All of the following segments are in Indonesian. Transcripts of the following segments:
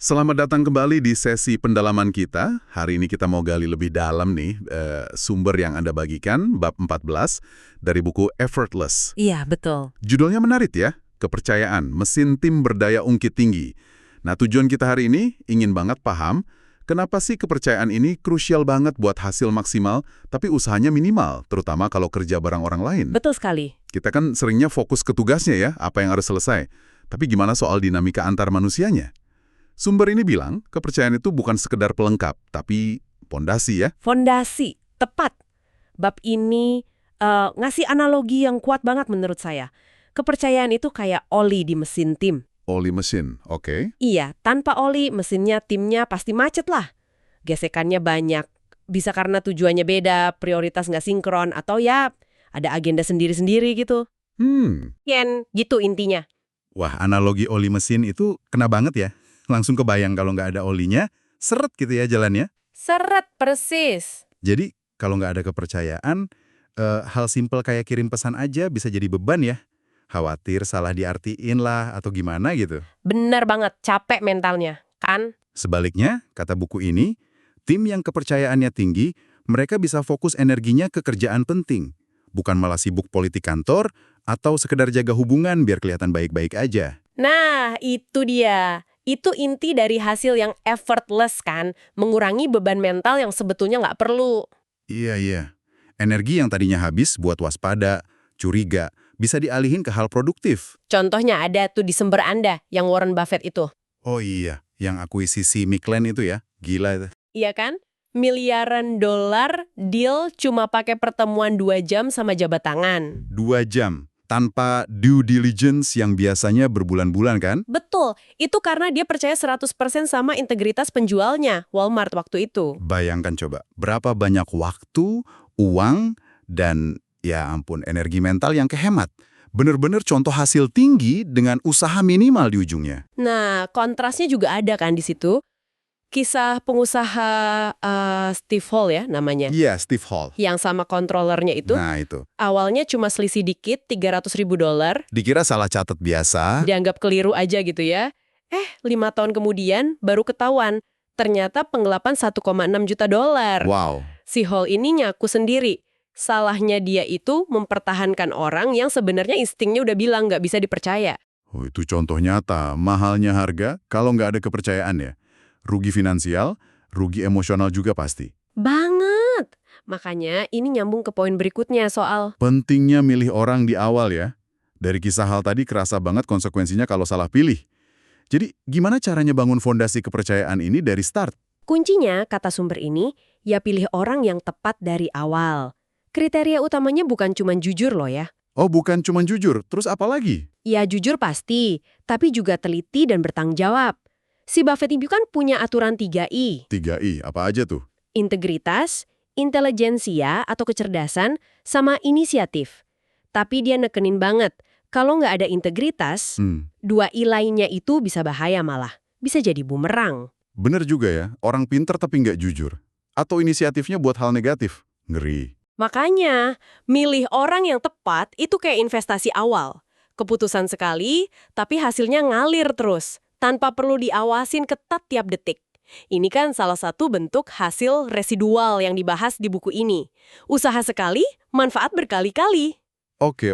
Selamat datang kembali di sesi pendalaman kita. Hari ini kita mau gali lebih dalam nih sumber yang Anda bagikan, bab 14, dari buku Effortless. Iya, betul. Judulnya menarik ya, Kepercayaan, Mesin Tim Berdaya Ungkit Tinggi. Nah, tujuan kita hari ini ingin banget paham, kenapa sih kepercayaan ini krusial banget buat hasil maksimal, tapi usahanya minimal, terutama kalau kerja bareng orang lain. Betul sekali. Kita kan seringnya fokus ke tugasnya ya, apa yang harus selesai. Tapi gimana soal dinamika antar manusianya? Sumber ini bilang, kepercayaan itu bukan sekedar pelengkap, tapi pondasi ya. Fondasi, tepat. Bab ini ngasih analogi yang kuat banget menurut saya. Kepercayaan itu kayak oli di mesin tim. Oli mesin, oke. Iya, tanpa oli mesinnya timnya pasti macet lah. Gesekannya banyak. Bisa karena tujuannya beda, prioritas nggak sinkron, atau ya ada agenda sendiri-sendiri gitu. Gitu intinya. Wah, analogi oli mesin itu kena banget ya. Langsung kebayang kalau nggak ada olinya, seret gitu ya jalannya. Seret persis. Jadi kalau nggak ada kepercayaan, hal simpel kayak kirim pesan aja bisa jadi beban ya. Khawatir salah diartiin lah atau gimana gitu. Bener banget, capek mentalnya, kan? Sebaliknya, kata buku ini, tim yang kepercayaannya tinggi, mereka bisa fokus energinya ke kerjaan penting. Bukan malah sibuk politik kantor atau sekedar jaga hubungan biar kelihatan baik-baik aja. Nah, itu dia. Itu inti dari hasil yang effortless kan, mengurangi beban mental yang sebetulnya nggak perlu. Iya. Energi yang tadinya habis buat waspada, curiga, bisa dialihin ke hal produktif. Contohnya ada tuh di sumber Anda, yang Warren Buffett itu. Oh iya, yang akuisisi Miklen itu ya, gila itu. Iya kan? Miliaran dolar deal cuma pakai pertemuan 2 jam sama jabat tangan. 2 jam, tanpa due diligence yang biasanya berbulan-bulan kan? Betul, itu karena dia percaya 100% sama integritas penjualnya, Walmart waktu itu. Bayangkan coba, berapa banyak waktu, uang, dan ya ampun, energi mental yang kehemat. Bener-bener contoh hasil tinggi dengan usaha minimal di ujungnya. Nah, kontrasnya juga ada kan di situ. Kisah pengusaha Steve Hall ya namanya. Iya, Steve Hall. Yang sama kontrolernya itu. Nah itu. Awalnya cuma selisih dikit, $300.000. Dikira salah catat biasa. Dianggap keliru aja gitu ya. 5 tahun kemudian baru ketahuan. Ternyata penggelapan $1,6 juta. Wow. Si Hall ini ngaku sendiri. Salahnya dia itu mempertahankan orang yang sebenarnya instingnya udah bilang nggak bisa dipercaya. Oh, itu contoh nyata. Mahalnya harga kalau nggak ada kepercayaan ya. Rugi finansial, rugi emosional juga pasti. Banget! Makanya ini nyambung ke poin berikutnya soal Pentingnya milih orang di awal ya. Dari kisah hal tadi kerasa banget konsekuensinya kalau salah pilih. Jadi gimana caranya bangun fondasi kepercayaan ini dari start? kuncinya, kata sumber ini, ya pilih orang yang tepat dari awal. Kriteria utamanya bukan cuma jujur loh ya. Oh, bukan cuma jujur, terus apa lagi? Ya jujur pasti, tapi juga teliti dan bertanggung jawab. Si Buffett itu kan punya aturan 3I. 3I, apa aja tuh? Integritas, intelijensia atau kecerdasan, sama inisiatif. Tapi dia nekenin banget, kalau nggak ada integritas, 2I lainnya itu bisa bahaya malah. Bisa jadi bumerang. Bener juga ya, orang pinter tapi nggak jujur. Atau inisiatifnya buat hal negatif. Ngeri. Makanya, milih orang yang tepat itu kayak investasi awal. Keputusan sekali, tapi hasilnya ngalir terus, tanpa perlu diawasin ketat tiap detik. Ini kan salah satu bentuk hasil residual yang dibahas di buku ini. Usaha sekali, manfaat berkali-kali. Oke.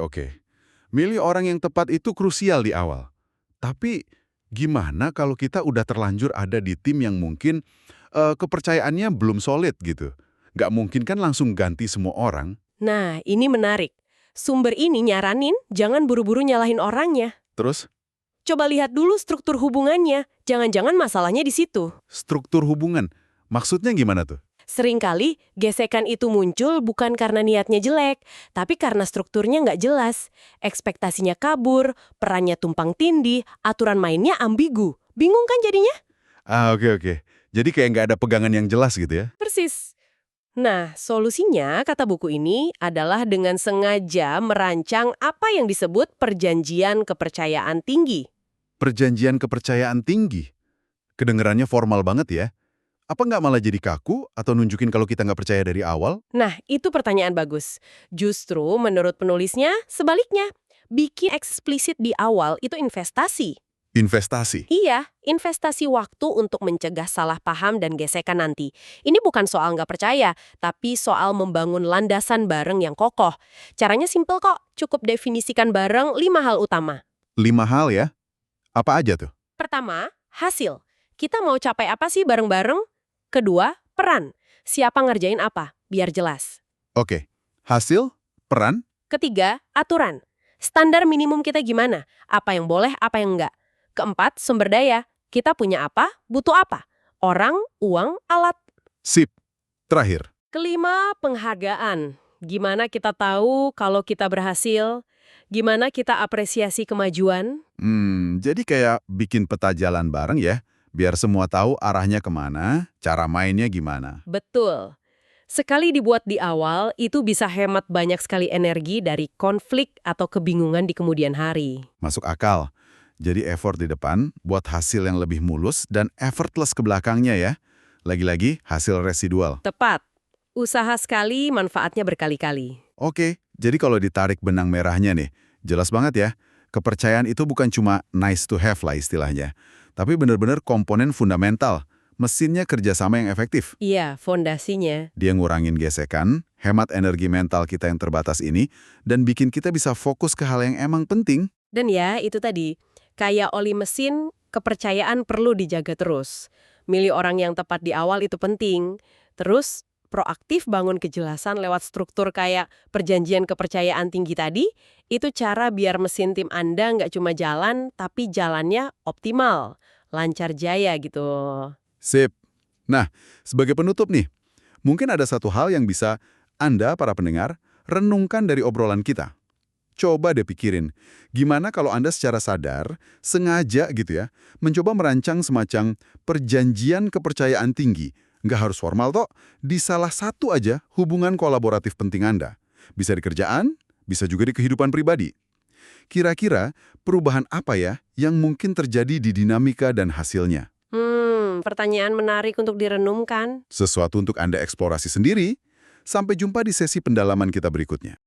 Milih orang yang tepat itu krusial di awal. Tapi gimana kalau kita udah terlanjur ada di tim yang mungkin kepercayaannya belum solid gitu? Nggak mungkin kan langsung ganti semua orang. Nah, ini menarik. Sumber ini nyaranin jangan buru-buru nyalahin orangnya. Terus, Coba lihat dulu struktur hubungannya. Jangan-jangan masalahnya di situ. struktur hubungan. Maksudnya gimana tuh? Seringkali gesekan itu muncul bukan karena niatnya jelek, tapi karena strukturnya nggak jelas. Ekspektasinya kabur, perannya tumpang tindih, aturan mainnya ambigu. Bingung kan jadinya? Oke. Jadi kayak nggak ada pegangan yang jelas gitu ya? Persis. Nah, solusinya, kata buku ini, adalah dengan sengaja merancang apa yang disebut perjanjian kepercayaan tinggi. Perjanjian kepercayaan tinggi. Kedengerannya formal banget ya. Apa nggak malah jadi kaku atau nunjukin kalau kita nggak percaya dari awal? Nah, itu pertanyaan bagus. Justru menurut penulisnya, sebaliknya. Bikin eksplisit di awal itu investasi. Investasi. Iya, investasi waktu untuk mencegah salah paham dan gesekan nanti. Ini bukan soal nggak percaya, tapi soal membangun landasan bareng yang kokoh. Caranya simpel kok, cukup definisikan bareng 5 hal utama. 5 hal ya? Apa aja tuh? Pertama, hasil. Kita mau capai apa sih bareng-bareng? Kedua, peran. Siapa ngerjain apa? Biar jelas. Oke, hasil, peran, Ketiga, aturan. Standar minimum kita gimana? Apa yang boleh, apa yang enggak? Keempat, sumber daya. Kita punya apa, butuh apa? Orang, uang, alat. sip. Terakhir, Kelima, penghargaan. Gimana kita tahu kalau kita berhasil? Gimana kita apresiasi kemajuan? jadi kayak bikin peta jalan bareng ya, biar semua tahu arahnya kemana, cara mainnya gimana. Betul. Sekali dibuat di awal, itu bisa hemat banyak sekali energi dari konflik atau kebingungan di kemudian hari. Masuk akal. Jadi effort di depan buat hasil yang lebih mulus dan effortless ke belakangnya ya. Lagi-lagi hasil residual. Tepat. Usaha sekali, manfaatnya berkali-kali. Oke, jadi kalau ditarik benang merahnya nih, jelas banget ya, kepercayaan itu bukan cuma nice to have lah istilahnya, tapi benar-benar komponen fundamental, mesinnya kerjasama yang efektif. Iya, fondasinya. Dia ngurangin gesekan, hemat energi mental kita yang terbatas ini, dan bikin kita bisa fokus ke hal yang emang penting. Dan ya, itu tadi, kayak oli mesin, kepercayaan perlu dijaga terus. Milih orang yang tepat di awal itu penting. Terus, proaktif bangun kejelasan lewat struktur kayak perjanjian kepercayaan tinggi tadi, itu cara biar mesin tim Anda nggak cuma jalan, tapi jalannya optimal, lancar jaya gitu. Sip. Nah, sebagai penutup nih, mungkin ada satu hal yang bisa Anda, para pendengar, renungkan dari obrolan kita. Coba deh pikirin, gimana kalau Anda secara sadar, sengaja gitu ya, mencoba merancang semacam perjanjian kepercayaan tinggi. Nggak harus formal toh, di salah satu aja hubungan kolaboratif penting Anda. Bisa di kerjaan, bisa juga di kehidupan pribadi. Kira-kira perubahan apa ya yang mungkin terjadi di dinamika dan hasilnya? Pertanyaan menarik untuk direnungkan. Sesuatu untuk Anda eksplorasi sendiri. Sampai jumpa di sesi pendalaman kita berikutnya.